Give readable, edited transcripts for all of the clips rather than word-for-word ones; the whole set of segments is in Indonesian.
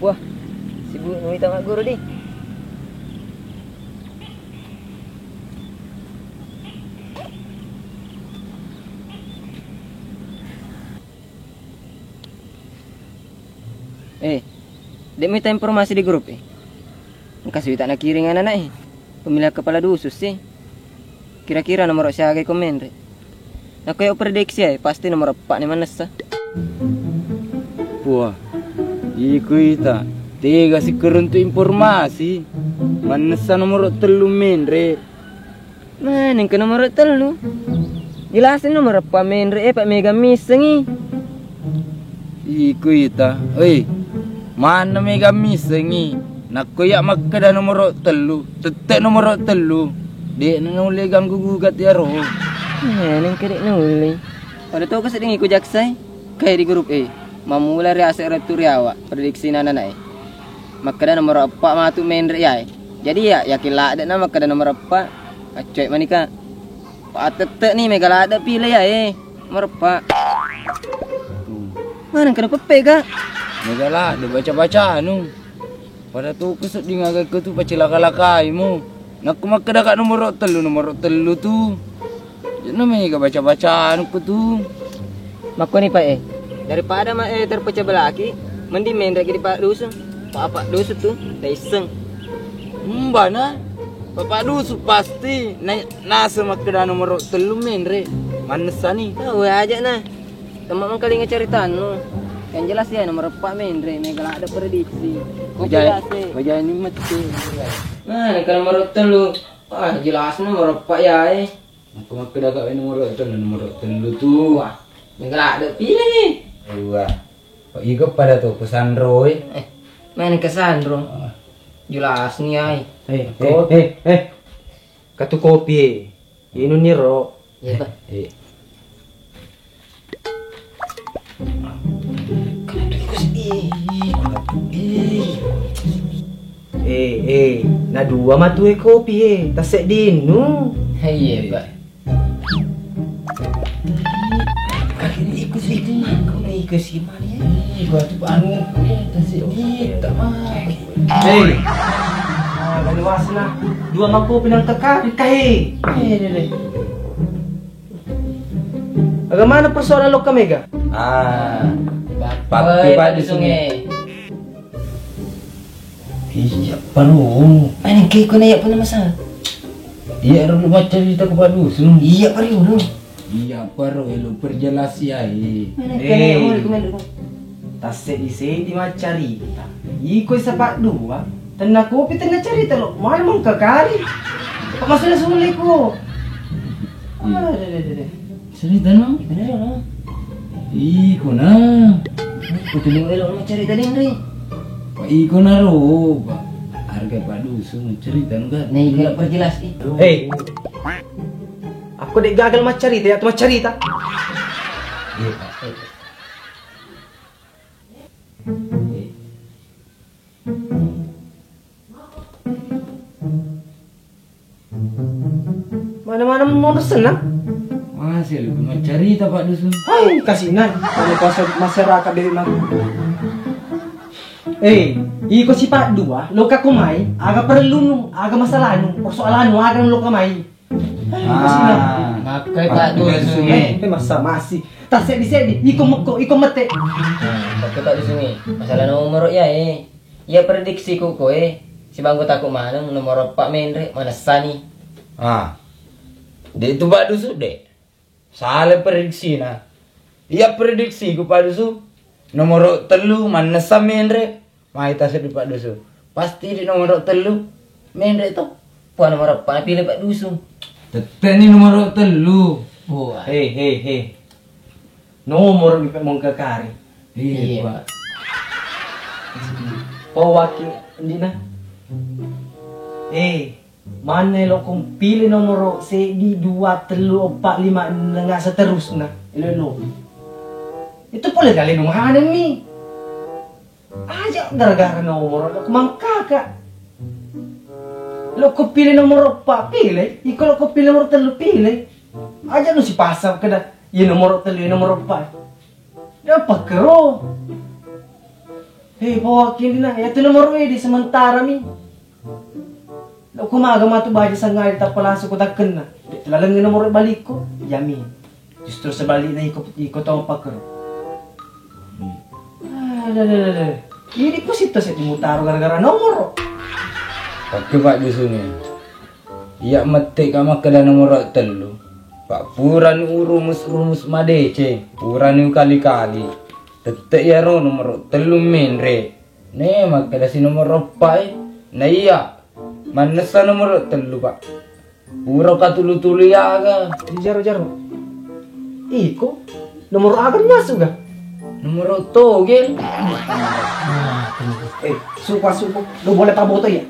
Wah, sibuk minta mak guru di. Dia minta informasi di grup kasih tak nak kiring anak pemilihan kepala dusus sih. Kira-kira nomor siapa komen re. Nak kayak prediksi pasti nomor 4 ni mana sah. Wah, iku ita tega si keruntu informasi. Mana sah nomor 3 men re. Mana ke nomor 3? Jelasin nomor 4 men re Pak Mega miseng Iku ita, mana mega misengi? Nak koyak makada nomor 3, tetek nomor 3. Dek nangule ganggu gugat ya roh. Neng kedek nuli. Pada tahu keseding ikut jaksai, kayak di grup mamula reaksi returi awak prediksi nana makada nomor 4 matu main ya. Jadi ya yakin lah ada nama makada nomor 4. Acoy manika. Pak tetek nih mega lah ada pilih ya nomor 4. Mana kena pepe kak? Mega lah, dia baca-baca anu. Pada tu kesut di ngagai ke tu baca laka-lakai mu. Nak makada kat nomor 3 tu. Jadi mega baca-baca anu ke tu. Mako ni Pak daripada terpecah belah lagi, mending main lagi di Pak Dusun. Pak Dusun tu dah iseng. Mbana. Bapak Dusun pasti nasa makada nomor 3 main re. Mana sani? Tahu aja nah. Teman kali ngeceritaan lu. Yang jelas ya nomor 4 main re, mega lah ada prediksi. Wajah ini mati. Nah, ini kan nomor 3. Jelas nomor 4 ya Aku mak kedadak nomor 3 tu. Wah, mega lah ada pilih. Wah. Kok igo pada tu pesan Roy. Main ke Sandro. Jelas nih ai. Katu kopi. Ini niro. Iya, Pak. Na dua matu kopi tasek dinu. Iya, Pak. Ikut si mana ya? Gua tu anu tasik di tak mah. Lalu wasna dua mangkuk pinang teka kai. Bagaimana persoalan lo Mega? Pak di sungai. Iya, paru. Main ke ko na ya pun masalah. Iya, ro baca cerita ke Pak Dusun. Iya, paru no. Iya, paru lu perjelas ya. Tasek di macari. Iko sa Pak Dua. Tengah kopi tengah cerita lo. Mana mong kakari? Masalah sulit ko. Cerita no? Bener no. Iko na. Kutuling elo mo cerita din re. Iko na ro. Harga Pak Dusun cerita enggak? Nah, iko perjelas Aku dek gagal macarita ya, tu macarita. Iya, Pak. Mana-mana mau senang. Masih lu cerita Pak Dusun. Hai, kasinan. Kalau masyarakat dari mana? Iko si Pak Dua, lo kakumai, aga perlu aga masalah persoalan aga lo kamai. Makai Pak Dusun masa masih. Tasek di iko mete. Makai Pak Dusun masalah nomor ya Ya prediksi ko si bangku takut mana nomor 4 main re mana sani. Dia itu Pak Dusun dek. Salah prediksi nah. Iya prediksi ku Pak Dusun. Nomor 3 mana samen re. Mai tasek di Pak Dusun. Pasti di nomor 3 main re itu. Puan nomor 4 pilih Pak Dusun. Tetep ni nomor 3. Wah. Hei. Nomor di mong kakari. Iya, Pak. Wakil hindi na. Mana lo kung pili nomor segi 2, 3, 4, 5 nga seterusnya. Ilo. Itu boleh kali nunghanan mi. Aja gara-gara nomor lo kumangkaka. Lo kung pili nomor 4 pilih, iko lo kung pili nomor 3 pilih. Aja no si pasang kada. Yung nomor 3, yung nomor 4. Dapat kero. Hei, bawa kini na. Ito nomor di sementara mi. Lo kumaga matu baja sa ngai tak palasok ko takken na. Talagang ni nomor balik ko. Yamin. Justru sebalik na ikot ang pakero. Ada. Ini ko sito sa dimutaro gara-gara nomor. Pakai pak di sini. Iya metik kama kada nomor telu. Pak puran urumus madece. Puran kali-kali. Tetek ya ro nomor telu menre. Ne makada si nomor pai. Na iya. Manesa nomor telu pak. Puro katulu-tulu ya aga. Jaro. Iko nomor agar masuk ga? Nomor togel. Suka. Lo boleh paboto ya?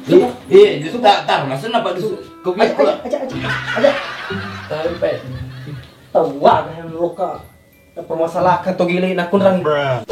Iya, justru tar maksud apa dusu? Aja. Sampai. Tawa na yang loka. Permasalahan to gilin akun rangi.